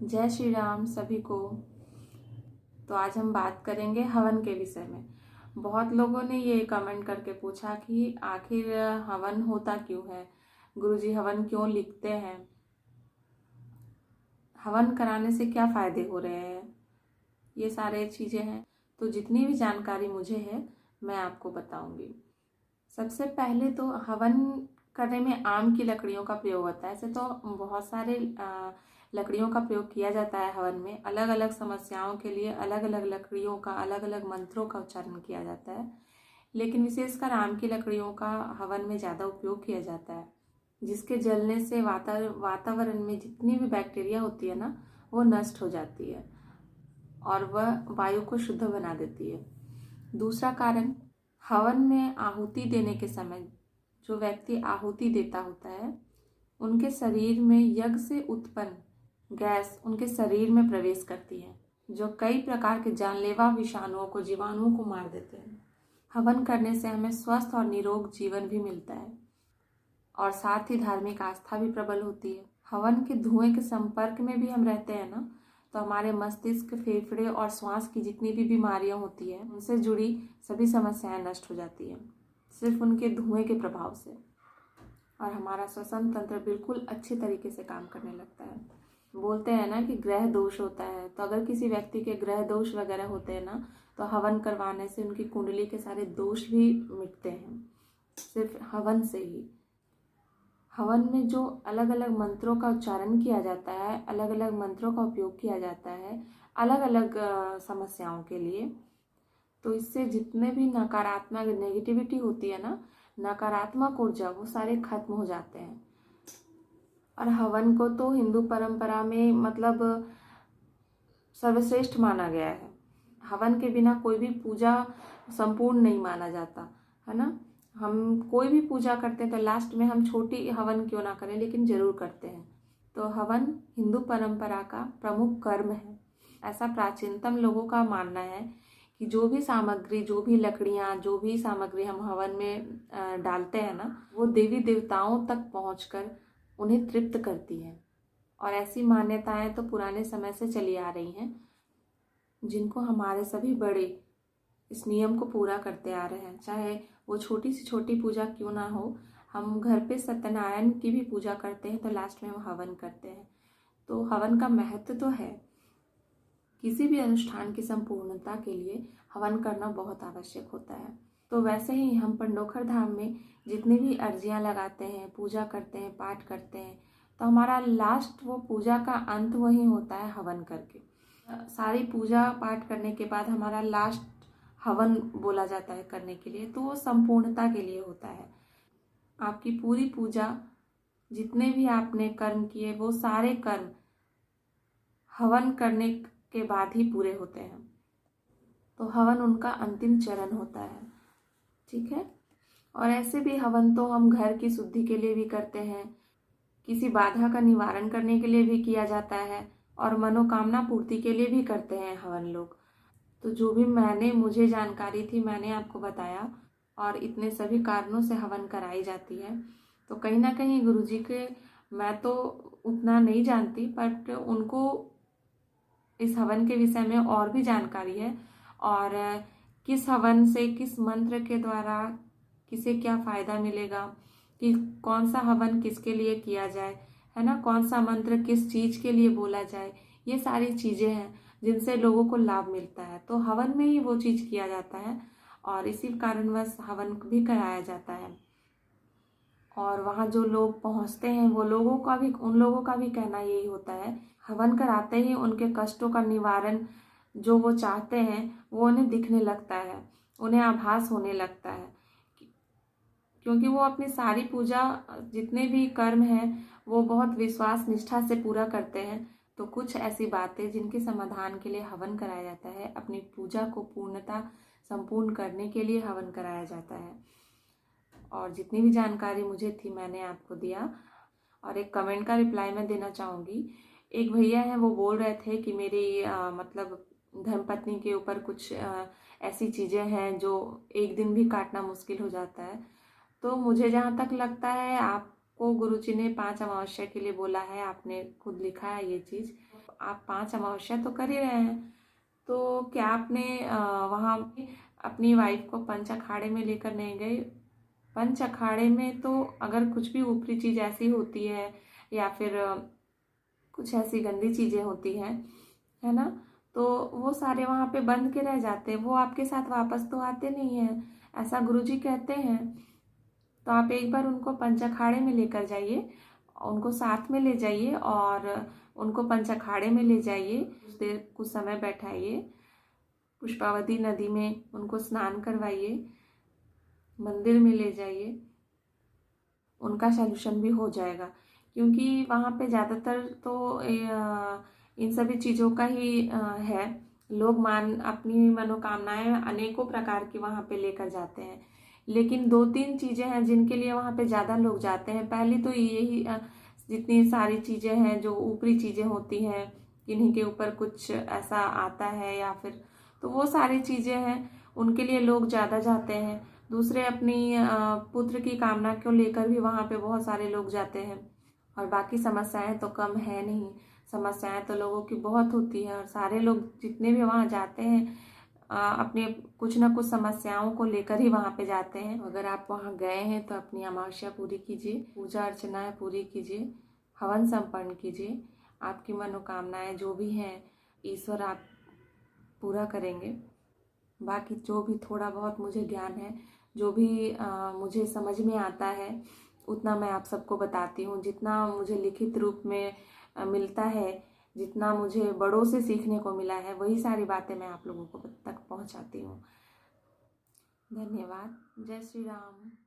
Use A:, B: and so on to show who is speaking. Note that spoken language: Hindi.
A: जय श्री राम सभी को। तो आज हम बात करेंगे हवन के विषय में। बहुत लोगों ने ये कमेंट करके पूछा कि आखिर हवन होता क्यों है, गुरुजी हवन क्यों लिखते हैं, हवन कराने से क्या फ़ायदे हो रहे हैं, ये सारे चीज़ें हैं। तो जितनी भी जानकारी मुझे है मैं आपको बताऊंगी। सबसे पहले तो हवन करने में आम की लकड़ियों का प्रयोग होता है। ऐसे तो बहुत सारे लकड़ियों का प्रयोग किया जाता है हवन में। अलग अलग समस्याओं के लिए अलग अलग लकड़ियों का, अलग अलग मंत्रों का उच्चारण किया जाता है, लेकिन विशेषकर आम की लकड़ियों का हवन में ज़्यादा उपयोग किया जाता है, जिसके जलने से वातावरण में जितनी भी बैक्टीरिया होती है ना, वो नष्ट हो जाती है और वह वायु को शुद्ध बना देती है। दूसरा कारण, हवन में आहुति देने के समय जो व्यक्ति आहुति देता होता है, उनके शरीर में यज्ञ से उत्पन्न गैस उनके शरीर में प्रवेश करती है, जो कई प्रकार के जानलेवा विषाणुओं को, जीवाणुओं को मार देते हैं। हवन करने से हमें स्वस्थ और निरोग जीवन भी मिलता है और साथ ही धार्मिक आस्था भी प्रबल होती है। हवन के धुएं के संपर्क में भी हम रहते हैं ना, तो हमारे मस्तिष्क, फेफड़े और श्वास की जितनी भी बीमारियां होती है, उनसे जुड़ी सभी समस्याएं नष्ट हो जाती हैं सिर्फ उनके धुएं के प्रभाव से, और हमारा श्वसन तंत्र बिल्कुल अच्छे तरीके से काम करने लगता है। बोलते हैं ना कि ग्रह दोष होता है, तो अगर किसी व्यक्ति के ग्रह दोष वगैरह होते हैं ना, तो हवन करवाने से उनकी कुंडली के सारे दोष भी मिटते हैं सिर्फ हवन से ही। हवन में जो अलग अलग मंत्रों का उच्चारण किया जाता है, अलग अलग मंत्रों का उपयोग किया जाता है अलग अलग समस्याओं के लिए, तो इससे जितने भी नकारात्मक नेगेटिविटी होती है ना, नकारात्मक ऊर्जा, वो सारे खत्म हो जाते हैं। और हवन को तो हिंदू परंपरा में मतलब सर्वश्रेष्ठ माना गया है। हवन के बिना कोई भी पूजा संपूर्ण नहीं माना जाता है ना। हम कोई भी पूजा करते हैं तो लास्ट में हम छोटी हवन क्यों ना करें, लेकिन जरूर करते हैं। तो हवन हिंदू परंपरा का प्रमुख कर्म है। ऐसा प्राचीनतम लोगों का मानना है कि जो भी सामग्री, जो भी लकड़ियाँ, जो भी सामग्री हम हवन में डालते हैं ना, वो देवी देवताओं तक पहुंचकर उन्हें तृप्त करती है। और ऐसी मान्यताएं तो पुराने समय से चली आ रही हैं, जिनको हमारे सभी बड़े इस नियम को पूरा करते आ रहे हैं। चाहे वो छोटी से छोटी पूजा क्यों ना हो, हम घर पे सत्यनारायण की भी पूजा करते हैं तो लास्ट में हम हवन करते हैं। तो हवन का महत्व तो है। किसी भी अनुष्ठान की संपूर्णता के लिए हवन करना बहुत आवश्यक होता है। तो वैसे ही हम पंडोखर धाम में जितनी भी अर्जियां लगाते हैं, पूजा करते हैं, पाठ करते हैं, तो हमारा लास्ट वो पूजा का अंत वही होता है हवन करके। सारी पूजा पाठ करने के बाद हमारा लास्ट हवन बोला जाता है करने के लिए, तो वो संपूर्णता के लिए होता है। आपकी पूरी पूजा, जितने भी आपने कर्म किए, वो सारे कर्म हवन करने के बाद ही पूरे होते हैं। तो हवन उनका अंतिम चरण होता है, ठीक है। और ऐसे भी हवन तो हम घर की शुद्धि के लिए भी करते हैं, किसी बाधा का निवारण करने के लिए भी किया जाता है, और मनोकामना पूर्ति के लिए भी करते हैं हवन लोग। तो जो भी मुझे जानकारी थी मैंने आपको बताया, और इतने सभी कारणों से हवन कराई जाती है। तो कहीं ना कहीं गुरुजी के, मैं तो उतना नहीं जानती, बट उनको इस हवन के विषय में और भी जानकारी है, और किस हवन से, किस मंत्र के द्वारा किसे क्या फायदा मिलेगा, कि कौन सा हवन किसके लिए किया जाए, है ना, कौन सा मंत्र किस चीज के लिए बोला जाए, ये सारी चीजें हैं जिनसे लोगों को लाभ मिलता है। तो हवन में ही वो चीज किया जाता है, और इसी कारणवश हवन भी कराया जाता है। और वहाँ जो लोग पहुँचते हैं वो लोगों का भी, उन लोगों का भी कहना यही होता है, हवन कराते ही उनके कष्टों का निवारण जो वो चाहते हैं वो उन्हें दिखने लगता है, उन्हें आभास होने लगता है, क्योंकि वो अपनी सारी पूजा, जितने भी कर्म हैं, वो बहुत विश्वास निष्ठा से पूरा करते हैं। तो कुछ ऐसी बातें जिनके समाधान के लिए हवन कराया जाता है, अपनी पूजा को पूर्णता संपूर्ण करने के लिए हवन कराया जाता है। और जितनी भी जानकारी मुझे थी मैंने आपको दिया। और एक कमेंट का रिप्लाई मैं देना चाहूँगी। एक भैया हैं, वो बोल रहे थे कि मेरी मतलब धर्मपत्नी के ऊपर कुछ ऐसी चीज़ें हैं जो एक दिन भी काटना मुश्किल हो जाता है। तो मुझे जहाँ तक लगता है, आपको गुरुजी ने 5 अमावस्या के लिए बोला है, आपने खुद लिखा है ये चीज़। आप 5 अमावस्या तो कर ही रहे हैं, तो क्या आपने वहाँ अपनी वाइफ को पंच अखाड़े में लेकर नहीं गए? पंच अखाड़े में तो अगर कुछ भी ऊपरी चीज़ ऐसी होती है या फिर कुछ ऐसी गंदी चीज़ें होती हैं, है ना, तो वो सारे वहाँ पे बंद के रह जाते हैं, वो आपके साथ वापस तो आते नहीं हैं, ऐसा गुरुजी कहते हैं। तो आप एक बार उनको पंच अखाड़े में लेकर जाइए, उनको साथ में ले जाइए और उनको पंच अखाड़े में ले जाइए, कुछ देर कुछ समय बैठाइए, पुष्पावती नदी में उनको स्नान करवाइए, मंदिर में ले जाइए, उनका सॉल्यूशन भी हो जाएगा। क्योंकि वहाँ पे ज़्यादातर तो इन सभी चीज़ों का ही है। लोग अपनी मनोकामनाएं अनेकों प्रकार की वहाँ पे लेकर जाते हैं, लेकिन 2-3 चीज़ें हैं जिनके लिए वहाँ पे ज़्यादा लोग जाते हैं। पहली तो यही जितनी सारी चीज़ें हैं जो ऊपरी चीज़ें होती हैं, किन्हीं के ऊपर कुछ ऐसा आता है या फिर, तो वो सारी चीज़ें हैं, उनके लिए लोग ज़्यादा जाते हैं। दूसरे अपनी पुत्र की कामना को लेकर भी वहाँ पे बहुत सारे लोग जाते हैं। और बाकी समस्याएं तो कम है नहीं, समस्याएं तो लोगों की बहुत होती है और सारे लोग जितने भी वहाँ जाते हैं अपने कुछ ना कुछ समस्याओं को लेकर ही वहाँ पे जाते हैं। अगर आप वहाँ गए हैं तो अपनी अमावस्या पूरी कीजिए, पूजा अर्चनाएं पूरी कीजिए, हवन संपन्न कीजिए। आपकी मनोकामनाएं जो भी हैं ईश्वर आप पूरा करेंगे। बाकी जो भी थोड़ा बहुत मुझे ज्ञान है, जो भी मुझे समझ में आता है, उतना मैं आप सबको बताती हूँ। जितना मुझे लिखित रूप में मिलता है, जितना मुझे बड़ों से सीखने को मिला है, वही सारी बातें मैं आप लोगों को तक पहुँचाती हूँ। धन्यवाद। जय श्री राम।